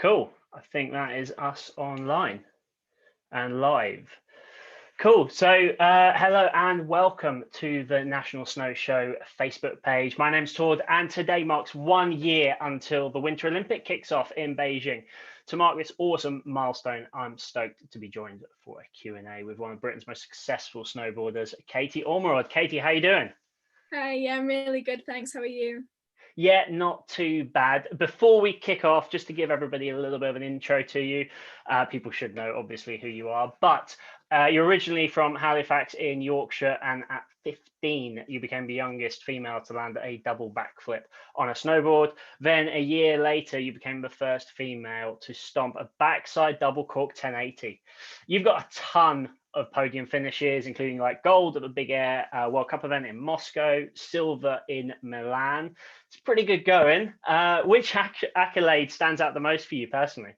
Cool. I think that is us online and live. Cool. So, hello and welcome to the National Snow Show Facebook page. My name's Tord, and today marks 1 year until the Winter Olympic kicks off in Beijing. To mark this awesome milestone, I'm stoked to be joined for a Q&A with one of Britain's most successful snowboarders, Katie Ormerod. Katie, how you doing? Hi, yeah, I'm really good, thanks. How are you? Yeah, not too bad. Before we kick off, just to give everybody a little bit of an intro to you, people should know obviously who you are, but you're originally from Halifax in Yorkshire, and at 15, you became the youngest female to land a double backflip on a snowboard. Then a year later, you became the first female to stomp a backside double cork 1080. You've got a ton of podium finishes, including like gold at the Big Air World Cup event in Moscow, silver in Milan. It's pretty good going. Which accolade stands out the most for you personally?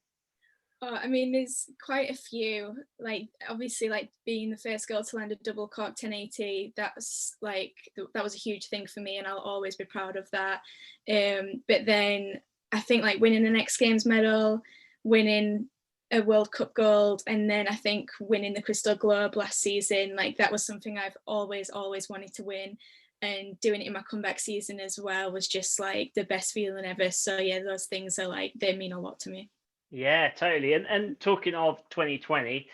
I mean, there's quite a few. Like, obviously, like being the first girl to land a double cork 1080, that's like that was a huge thing for me, and I'll always be proud of that. But then I think like winning an X Games medal, winning a World Cup gold, and then I think winning the Crystal Globe last season, like that was something I've always wanted to win. And doing it in my comeback season as well was just like the best feeling ever. So yeah, those things are like, they mean a lot to me. Yeah, totally. And talking of 2020,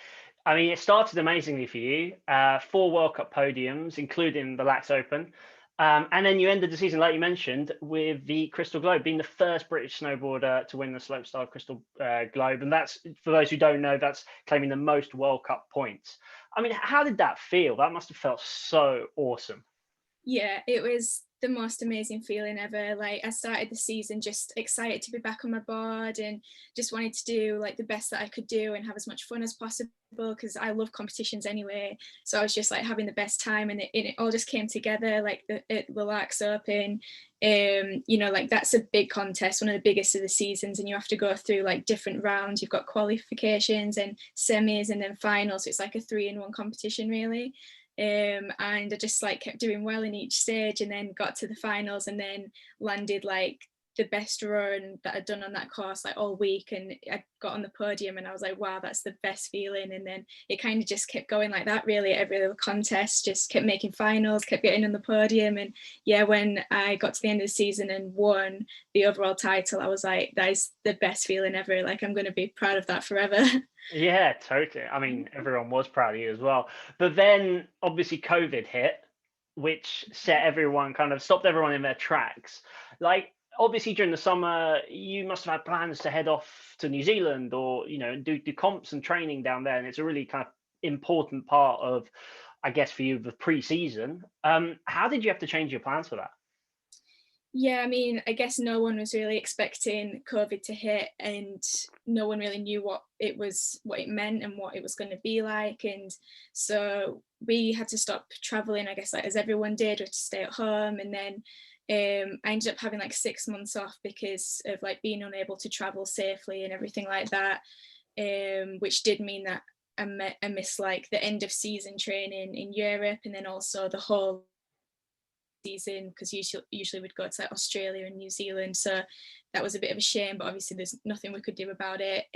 I mean, it started amazingly for you. 4 World Cup podiums, including the Lax Open. And then you ended the season, like you mentioned, with the Crystal Globe, being the first British snowboarder to win the slopestyle Crystal Globe. And that's, for those who don't know, that's claiming the most World Cup points. I mean, how did that feel? That must have felt so awesome. Yeah, it was the most amazing feeling ever. Like, I started the season just excited to be back on my board and just wanted to do like the best that I could do and have as much fun as possible, because I love competitions anyway. So I was just like having the best time, and it all just came together, like the Larks Open. Like that's a big contest, one of the biggest of the seasons, and you have to go through like different rounds. You've got qualifications and semis and then finals. So it's like a 3-in-1 competition really. And I just like kept doing well in each stage, and then got to the finals, and then landed like the best run that I'd done on that course like all week, and I got on the podium, and I was like, wow, that's the best feeling. And then it kind of just kept going like that really. Every little contest just kept making finals, kept getting on the podium. And yeah, when I got to the end of the season and won the overall title, I was like, that is the best feeling ever. Like, I'm going to be proud of that forever. Yeah, totally. I mean, everyone was proud of you as well. But then obviously COVID hit, which set everyone kind of stopped everyone in their tracks. Like, obviously during the summer, you must have had plans to head off to New Zealand or, do comps and training down there. And it's a really kind of important part of, I guess, for you, the pre-season. How did you have to change your plans for that? Yeah, I mean, I guess no one was really expecting COVID to hit, and no one really knew what it meant and what it was going to be like. And so we had to stop traveling, I guess, like as everyone did, or to stay at home. And then I ended up having like 6 months off because of like being unable to travel safely and everything like that, which did mean that I missed like the end of season training in Europe, and then also the whole season, because usually we'd go to like Australia and New Zealand. So that was a bit of a shame, but obviously there's nothing we could do about it.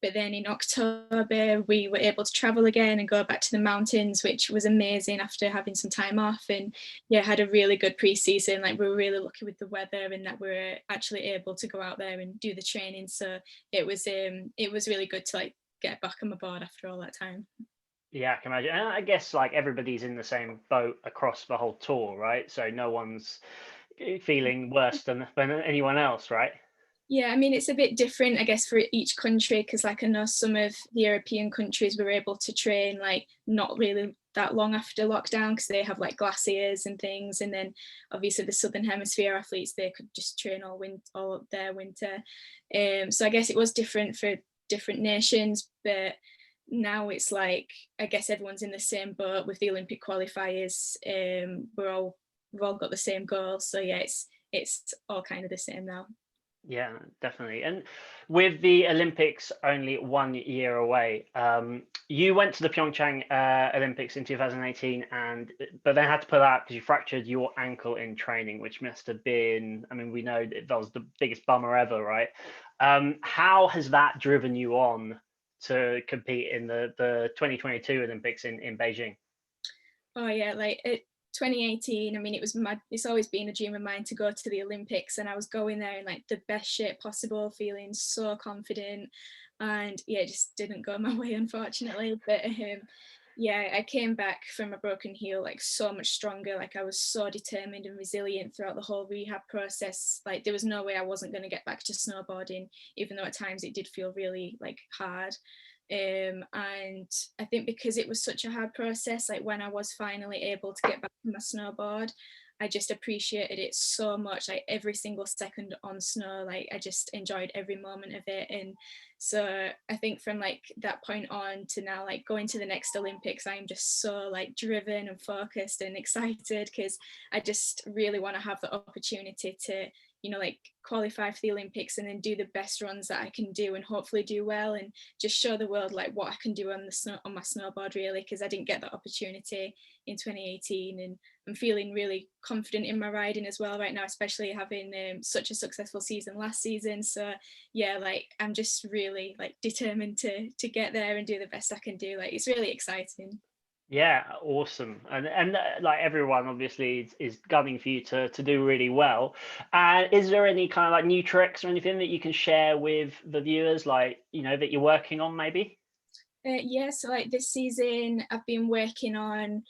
But then in October we were able to travel again and go back to the mountains, which was amazing after having some time off. And yeah, had a really good pre-season. Like, we were really lucky with the weather, and that we were actually able to go out there and do the training. So it was really good to like get back on my board after all that time. Yeah, I can imagine. And I guess like everybody's in the same boat across the whole tour, right? So no one's feeling worse than anyone else, right? Yeah, I mean, it's a bit different, I guess, for each country, because like I know some of the European countries were able to train like not really that long after lockdown, because they have like glaciers and things. And then obviously the Southern Hemisphere athletes, they could just train all their winter. So I guess it was different for different nations, but now it's like, I guess everyone's in the same boat with the Olympic qualifiers. We've all got the same goal. So yeah, it's all kind of the same now. Yeah, definitely. And with the Olympics only 1 year away, you went to the Pyeongchang Olympics in 2018, and but then had to pull out because you fractured your ankle in training, which must have been, I mean, we know that was the biggest bummer ever, right? How has that driven you on to compete in the 2022 Olympics in Beijing? Oh yeah, like 2018, I mean, it's always been a dream of mine to go to the Olympics, and I was going there in like the best shape possible, feeling so confident, and yeah, it just didn't go my way, unfortunately. But yeah, I came back from a broken heel like so much stronger. Like I was so determined and resilient throughout the whole rehab process. Like there was no way I wasn't going to get back to snowboarding, even though at times it did feel really like hard. And I think because it was such a hard process, like when I was finally able to get back on my snowboard, I just appreciated it so much. Like every single second on snow, like I just enjoyed every moment of it. And so I think from like that point on to now, like going to the next Olympics, I'm just so like driven and focused and excited because I just really want to have the opportunity to, you know, like qualify for the Olympics and then do the best runs that I can do and hopefully do well and just show the world like what I can do on the snow on my snowboard, really, because I didn't get that opportunity in 2018. And I'm feeling really confident in my riding as well right now, especially having such a successful season last season. So yeah, like I'm just really like determined to get there and do the best I can do. Like it's really exciting. Yeah, awesome. And like everyone obviously is gunning for you to do really well. And is there any kind of like new tricks or anything that you can share with the viewers, like, you know, that you're working on maybe? Yeah, so like this season, I've been working on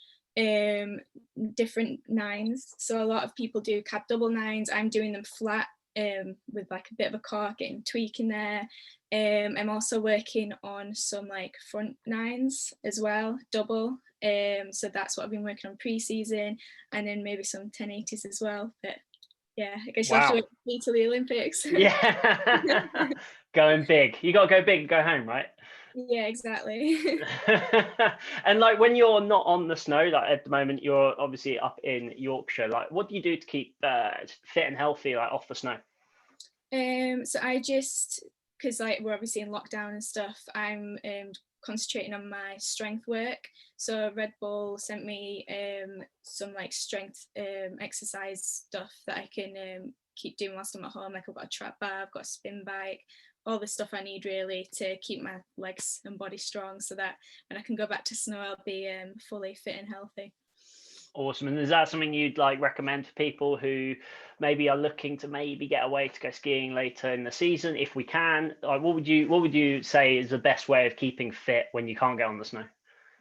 different nines. So a lot of people do cab double nines. I'm doing them flat with like a bit of a cork, getting tweak in there. I'm also working on some like front nines as well, double. So that's what I've been working on pre-season, and then maybe some 1080s as well. But yeah, I guess you'll have to Wow. wait for me to the Olympics. Yeah. Going big. You got to go big and go home, right? Yeah, exactly. And like when you're not on the snow, like at the moment, you're obviously up in Yorkshire. Like, what do you do to keep fit and healthy, like off the snow? So I just, because like we're obviously in lockdown and stuff, I'm concentrating on my strength work. So Red Bull sent me some like strength exercise stuff that I can keep doing whilst I'm at home. Like I've got a trap bar, I've got a spin bike, all the stuff I need really to keep my legs and body strong, so that when I can go back to snow, I'll be fully fit and healthy. Awesome. And is that something you'd like recommend for people who maybe are looking to maybe get away to go skiing later in the season, if we can? Like, what would you say is the best way of keeping fit when you can't get on the snow?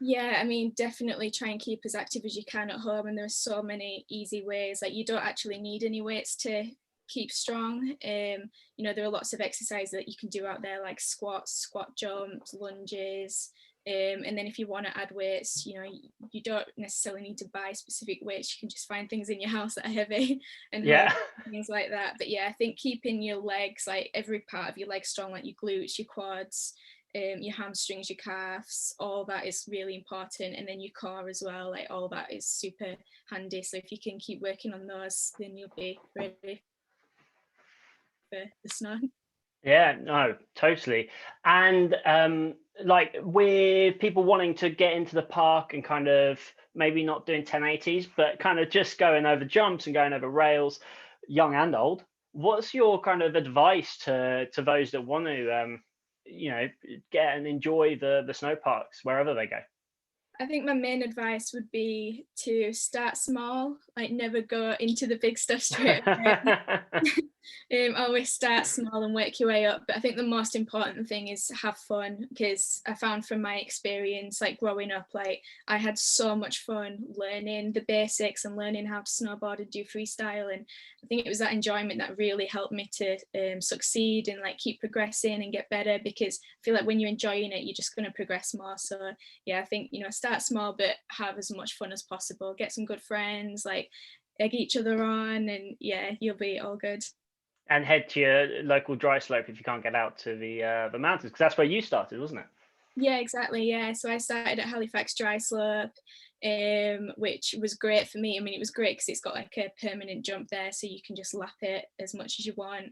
Yeah, I mean, definitely try and keep as active as you can at home. And there's so many easy ways. Like you don't actually need any weights to keep strong. You know, there are lots of exercises that you can do out there, like squats, squat jumps, lunges. And then if you want to add weights, you know, you don't necessarily need to buy specific weights. You can just find things in your house that are heavy and hard, Yeah. things like that. But yeah, I think keeping your legs, like every part of your legs strong, like your glutes, your quads, your hamstrings, your calves, all that is really important. And then your core as well, like all that is super handy. So if you can keep working on those, then you'll be ready for the snow. Yeah, no, totally. And like with people wanting to get into the park and kind of maybe not doing 1080s, but kind of just going over jumps and going over rails, young and old, what's your kind of advice to those that want to you know, get and enjoy the snow parks wherever they go? I think my main advice would be to start small, like never go into the big stuff straight away. Always start small and work your way up. But I think the most important thing is have fun, because I found from my experience, like growing up, like I had so much fun learning the basics and learning how to snowboard and do freestyle. And I think it was that enjoyment that really helped me to succeed and like keep progressing and get better, because I feel like when you're enjoying it, you're just going to progress more. So yeah, I think, you know, start small, but have as much fun as possible. Get some good friends, like egg each other on, and yeah, you'll be all good. And head to your local dry slope if you can't get out to the mountains, because that's where you started, wasn't it? Yeah, exactly. Yeah. So I started at Halifax Dry Slope. which was great for me. I mean, it was great because it's got like a permanent jump there, so you can just lap it as much as you want.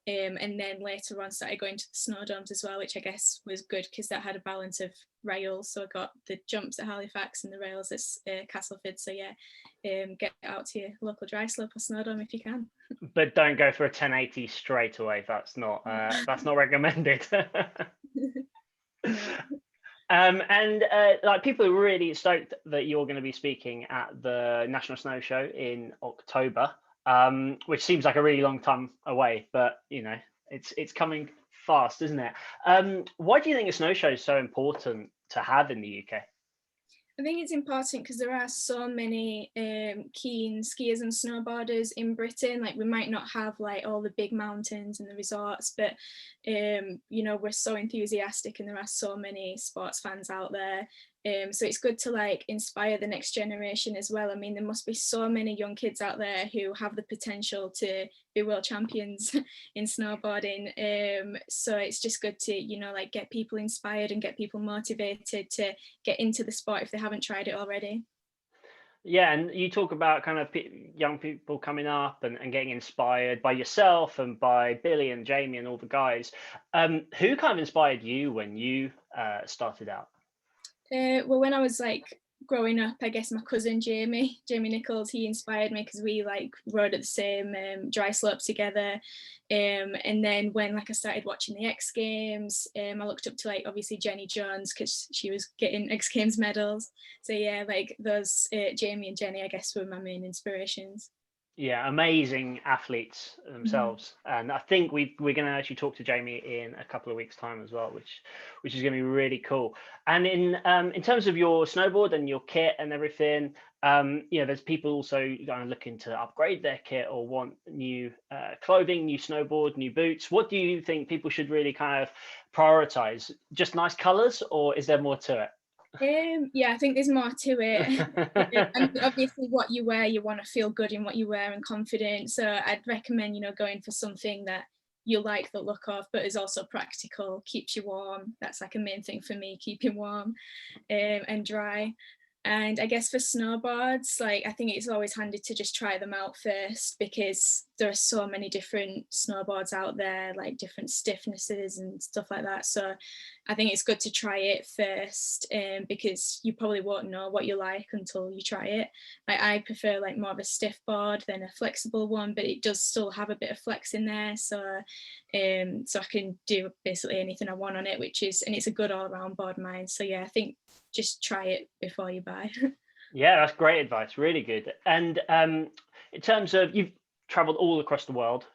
And then later on started going to the snow domes as well, which I guess was good because that had a balance of rails. So I got the jumps at Halifax and the rails at Castleford. So yeah, get out to your local dry slope or snow dome if you can. But don't go for a 1080 straight away. That's not recommended. And like, people are really stoked that you're going to be speaking at the National Snow Show in October, which seems like a really long time away, but you know, it's coming fast, isn't it? Why do you think a snow show is so important to have in the UK? I think it's important because there are so many keen skiers and snowboarders in Britain. Like, we might not have like all the big mountains and the resorts, but you know, we're so enthusiastic and there are so many sports fans out there. So it's good to like inspire the next generation as well. I mean, there must be so many young kids out there who have the potential to be world champions in snowboarding. So it's just good to, you know, like get people inspired and get people motivated to get into the sport if they haven't tried it already. Yeah, and you talk about kind of young people coming up and getting inspired by yourself and by Billy and Jamie and all the guys. Who kind of inspired you when you started out? Well, when I was like growing up, I guess my cousin Jamie Nichols, he inspired me because we like rode at the same dry slopes together. And then when like I started watching the X Games, I looked up to like obviously Jenny Jones because she was getting X Games medals. So yeah, like those Jamie and Jenny, I guess, were my main inspirations. Yeah, amazing athletes themselves, and I think we're going to actually talk to Jamie in a couple of weeks' time as well, which is going to be really cool. And in terms of your snowboard and your kit and everything, you know, there's people also going to looking to upgrade their kit or want new clothing, new snowboard, new boots. What do you think people should really kind of prioritize? Just nice colors, or is there more to it? Yeah, I think there's more to it. And obviously what you wear, you want to feel good in what you wear and confident. So I'd recommend, you know, going for something that you like the look of, but is also practical, keeps you warm. That's like a main thing for me, keeping warm and dry. And I guess for snowboards, like I think it's always handy to just try them out first because there are so many different snowboards out there, like different stiffnesses and stuff like that. So I think it's good to try it first because you probably won't know what you like until you try it. Like I prefer like more of a stiff board than a flexible one, but it does still have a bit of flex in there. So I can do basically anything I want on it, and it's a good all-around board, mine. So yeah, I think just try it before you buy. Yeah, that's great advice. Really good. And in terms of, you've traveled all across the world,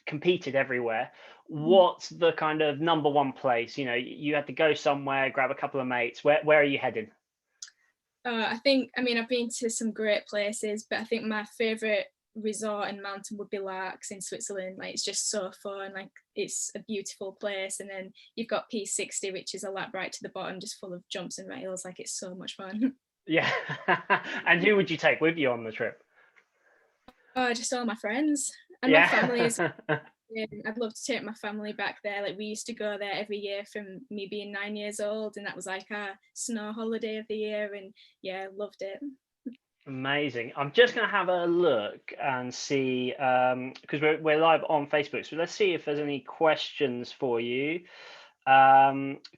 competed everywhere. What's the kind of number one place? You know, you had to go somewhere, grab a couple of mates. Where are you heading? I mean, I've been to some great places, but I think my favorite resort and mountain would be Larks in Switzerland. Like, it's just so fun. Like, it's a beautiful place. And then you've got P60, which is a lap right to the bottom, just full of jumps and rails. Like, it's so much fun. Yeah. And who would you take with you on the trip? Oh, just all my friends and my Yeah. family as I'd love to take my family back there. Like, we used to go there every year from me being 9 years old, and that was like our snow holiday of the year. And yeah, loved it. Amazing. I'm just going to have a look and see, because we're live on Facebook. So let's see if there's any questions for you.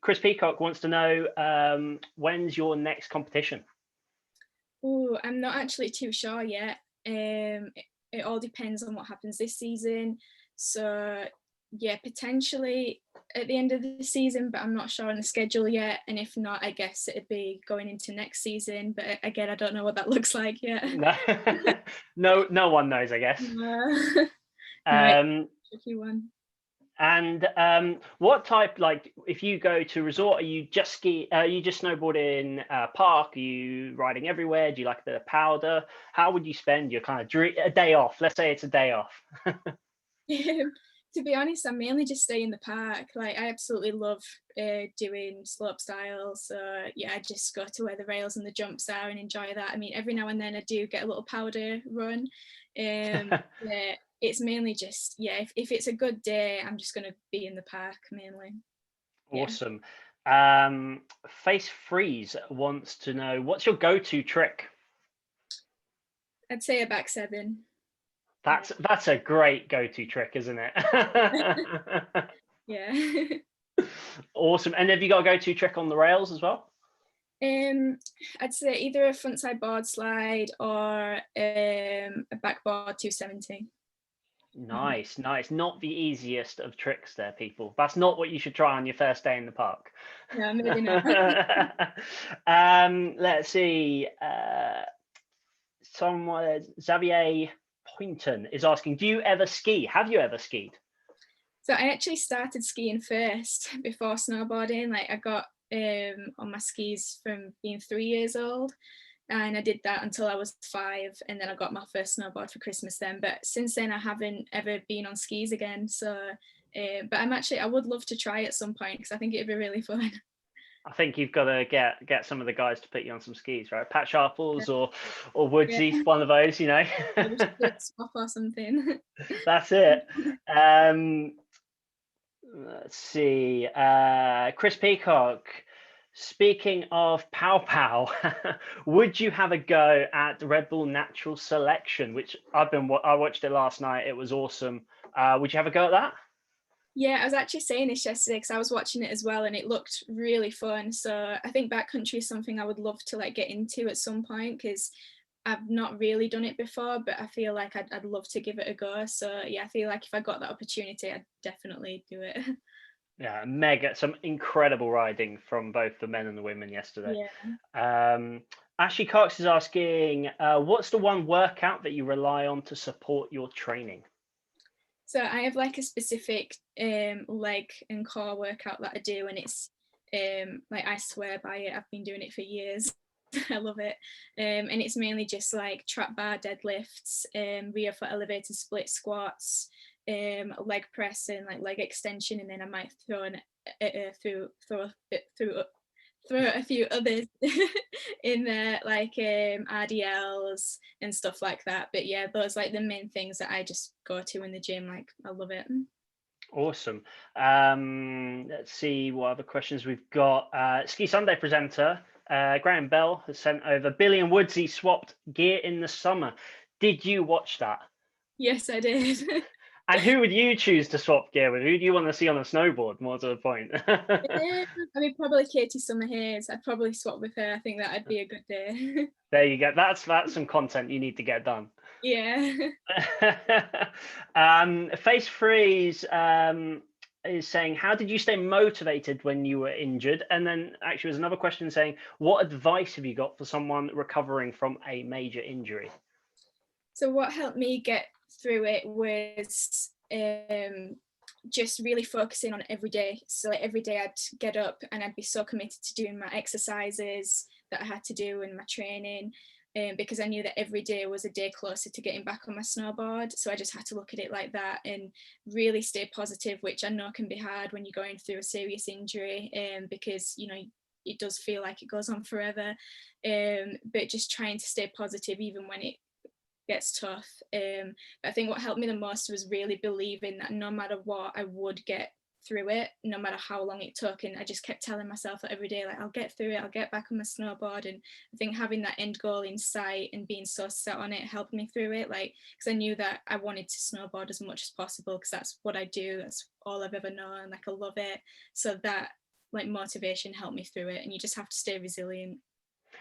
Chris Peacock wants to know, when's your next competition? Oh, I'm not actually too sure yet. It all depends on what happens this season. So yeah, potentially at the end of the season, but I'm not sure on the schedule yet. And if not, I guess it'd be going into next season. But again, I don't know what that looks like yet. No one knows, I guess. No, tricky one. And what type, like, if you go to a resort, are you just snowboard in park? Are you riding everywhere? Do you like the powder? How would you spend your kind of a day off? Let's say it's a day off. To be honest, I mainly just stay in the park. Like, I absolutely love doing slope style. So yeah, I just go to where the rails and the jumps are and enjoy that. I mean, every now and then I do get a little powder run. Yeah, it's mainly just, yeah, if it's a good day, I'm just going to be in the park mainly. Awesome. Face Freeze wants to know, what's your go-to trick? I'd say a back seven. That's a great go-to trick, isn't it? Yeah. Awesome. And have you got a go-to trick on the rails as well? I'd say either a frontside board slide or a backboard 270. Nice, nice. Not the easiest of tricks there, people. That's not what you should try on your first day in the park. No, maybe not. Let's see. Someone, Xavier Poynton is asking, do you ever ski? Have you ever skied? So I actually started skiing first before snowboarding. Like I got on my skis from being 3 years old, and I did that until I was 5, and then I got my first snowboard for Christmas then. But since then I haven't ever been on skis again. So but I would love to try at some point because I think it'd be really fun. I think you've got to get some of the guys to put you on some skis, right? Pat Sharples or Woodsy, Yeah. one of those, you know. We should do a swap or something. That's it. Let's see. Chris Peacock. Speaking of Pow Pow, would you have a go at Red Bull Natural Selection, which I watched it last night. It was awesome. Would you have a go at that? Yeah, I was actually saying this yesterday because I was watching it as well, and it looked really fun. So I think backcountry is something I would love to like get into at some point because I've not really done it before, but I feel like I'd love to give it a go. So yeah, I feel like if I got that opportunity, I'd definitely do it. Yeah, mega. Some incredible riding from both the men and the women yesterday. Yeah. Ashley Cox is asking, what's the one workout that you rely on to support your training? So I have like a specific leg and core workout that I do, and it's like I swear by it. I've been doing it for years. I love it. And it's mainly just like trap bar deadlifts, rear foot elevated split squats, leg press and like leg extension, and then I might throw a few others in there, like RDLs and stuff like that. But yeah, those like the main things that I just go to in the gym. Like I love it. Awesome. Let's see what other questions we've got. Ski Sunday presenter Graham Bell has sent over, Billy and Woodsy swapped gear in the summer. Did you watch that? Yes, I did. And who would you choose to swap gear with? Who do you want to see on a snowboard, more to the point? I mean, probably Katie Ormerod. I'd probably swap with her. I think that'd be a good day. There you go. That's some content you need to get done. Yeah. Face Freeze is saying, how did you stay motivated when you were injured? And then actually there's another question saying, what advice have you got for someone recovering from a major injury? So what helped me get through it was just really focusing on every day. So like every day I'd get up and I'd be so committed to doing my exercises that I had to do and my training, because I knew that every day was a day closer to getting back on my snowboard. So I just had to look at it like that and really stay positive, which I know can be hard when you're going through a serious injury, because you know it does feel like it goes on forever, but just trying to stay positive even when it gets tough. But I think what helped me the most was really believing that no matter what, I would get through it, no matter how long it took. And I just kept telling myself that every day, like, I'll get through it, I'll get back on my snowboard. And I think having that end goal in sight and being so set on it helped me through it. Like, because I knew that I wanted to snowboard as much as possible because that's what I do, that's all I've ever known, like I love it. So that like motivation helped me through it, and you just have to stay resilient.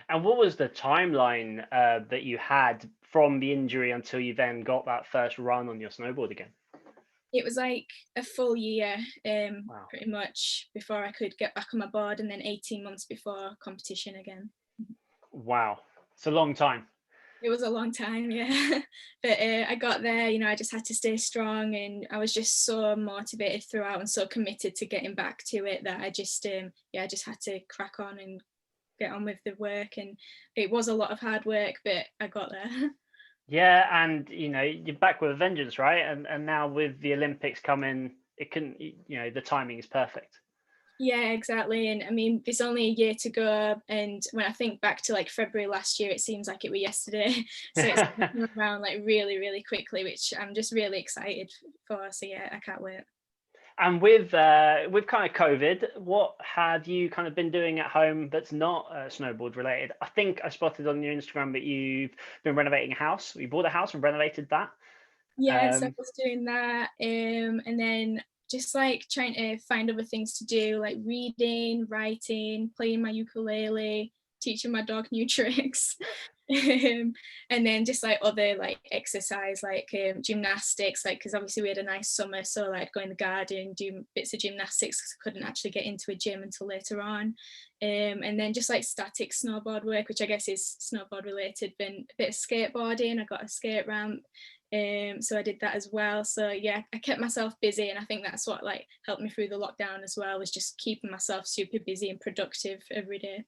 And what was the timeline that you had from the injury until you then got that first run on your snowboard again? It was like a full year, Wow. pretty much, before I could get back on my board, and then 18 months before competition again. Wow, it's a long time. It was a long time, yeah. But I got there, you know, I just had to stay strong, and I was just so motivated throughout and so committed to getting back to it that I just, I just had to crack on and get on with the work. And it was a lot of hard work, but I got there. Yeah, and you know, you're back with a vengeance, right? And now with the Olympics coming, it can, you know, the timing is perfect. Yeah, exactly. And I mean, there's only a year to go. And when I think back to like February last year, it seems like it was yesterday. So it's coming around like really, really quickly, which I'm just really excited for. So yeah, I can't wait. And with kind of COVID, what have you kind of been doing at home that's not snowboard related? I think I spotted on your Instagram that you've been renovating a house. You bought a house and renovated that. Yeah, so I was doing that, and then just like trying to find other things to do, like reading, writing, playing my ukulele, teaching my dog new tricks, and then just like other like exercise, like gymnastics, like because obviously we had a nice summer, so like go in the garden, do bits of gymnastics because I couldn't actually get into a gym until later on, and then just like static snowboard work, which I guess is snowboard related, been a bit of skateboarding. I got a skate ramp. So I did that as well. So yeah, I kept myself busy, and I think that's what like helped me through the lockdown as well, was just keeping myself super busy and productive every day.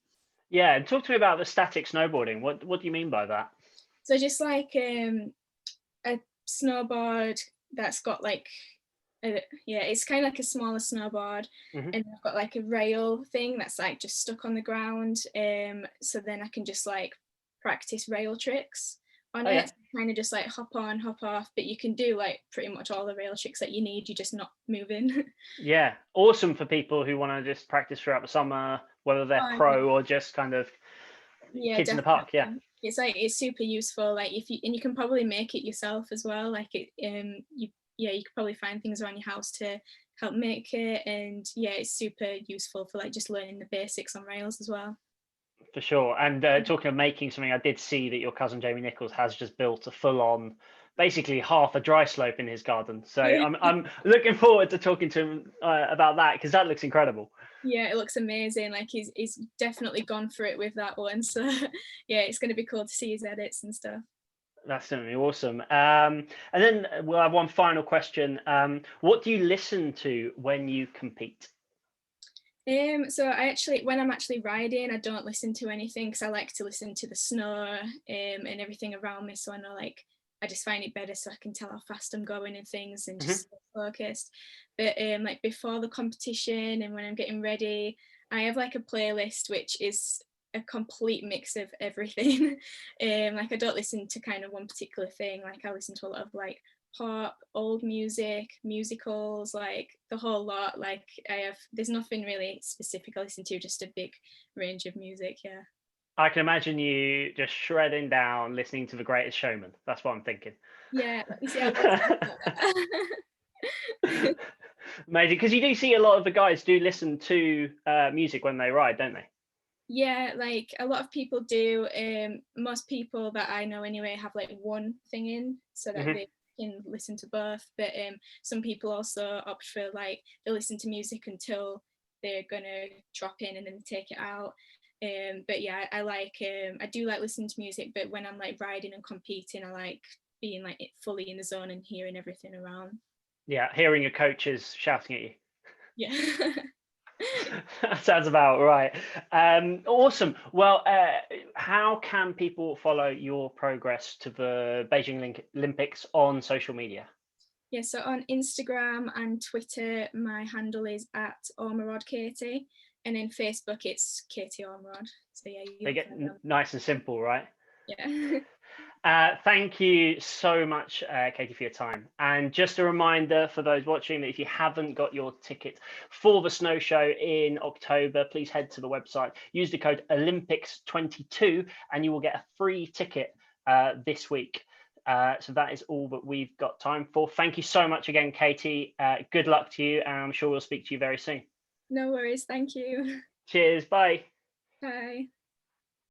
Yeah, and talk to me about the static snowboarding. What do you mean by that? So just like a snowboard that's got like yeah, it's kind of like a smaller snowboard, Mm-hmm. and I've got like a rail thing that's like just stuck on the ground. So then I can just like practice rail tricks on Oh yeah. it, kind of just like hop on, hop off, but you can do like pretty much all the rail tricks that you need, you're just not moving. Yeah, awesome for people who want to just practice throughout the summer, whether they're pro or just kind of Yeah, kids in the park. Yeah. definitely. It's like it's super useful. Like if you, and you can probably make it yourself as well. Like it, you yeah, you could probably find things around your house to help make it, and yeah, it's super useful for like just learning the basics on rails as well. For sure. And talking of making something, I did see that your cousin Jamie Nichols has just built a full-on, basically half a dry slope in his garden. So Yeah, I'm looking forward to talking to him about that, because that looks incredible. yeah, it looks amazing. Like he's definitely gone for it with that one. So yeah, it's going to be cool to see his edits and stuff. That's certainly awesome. And then we'll have one final question. What do you listen to when you compete? So I actually, when I'm actually riding, I don't listen to anything because I like to listen to the snow and everything around me. So I know like I just find it better so I can tell how fast I'm going and things and Mhm. just stay focused. But like before the competition and when I'm getting ready, I have like a playlist which is a complete mix of everything. Like I don't listen to kind of one particular thing. Like I listen to a lot of like pop, old music, musicals, like the whole lot. Like there's nothing really specific I listen to, just a big range of music. Yeah. I can imagine you just shredding down, listening to The Greatest Showman. That's what I'm thinking. Yeah. Let me see how close I can get. Amazing, because you do see a lot of the guys do listen to music when they ride, don't they? Yeah, like a lot of people do. Most people that I know anyway have like one thing in so that Hmm. they can listen to both. But some people also opt for like they listen to music until they're gonna drop in and then take it out. But yeah, I like I do like listening to music, but when I'm like riding and competing, I like being like fully in the zone and hearing everything around. Yeah, hearing your coaches shouting at you. Yeah. That sounds about right. Awesome. Well, how can people follow your progress to the Beijing Olympics on social media? Yeah, so on Instagram and Twitter, my handle is at Ormerod Katie, and in Facebook it's Katie Ormerod. So yeah, They you'll get find them. nice and simple, right? Yeah. Thank you so much, Katie, for your time. And just a reminder for those watching that if you haven't got your ticket for the snow show in October, please head to the website, use the code Olympics22, and you will get a free ticket this week. So that is all that we've got time for. Thank you so much again, Katie. Good luck to you, and I'm sure we'll speak to you very soon. No worries. Thank you. Cheers. Bye. Bye.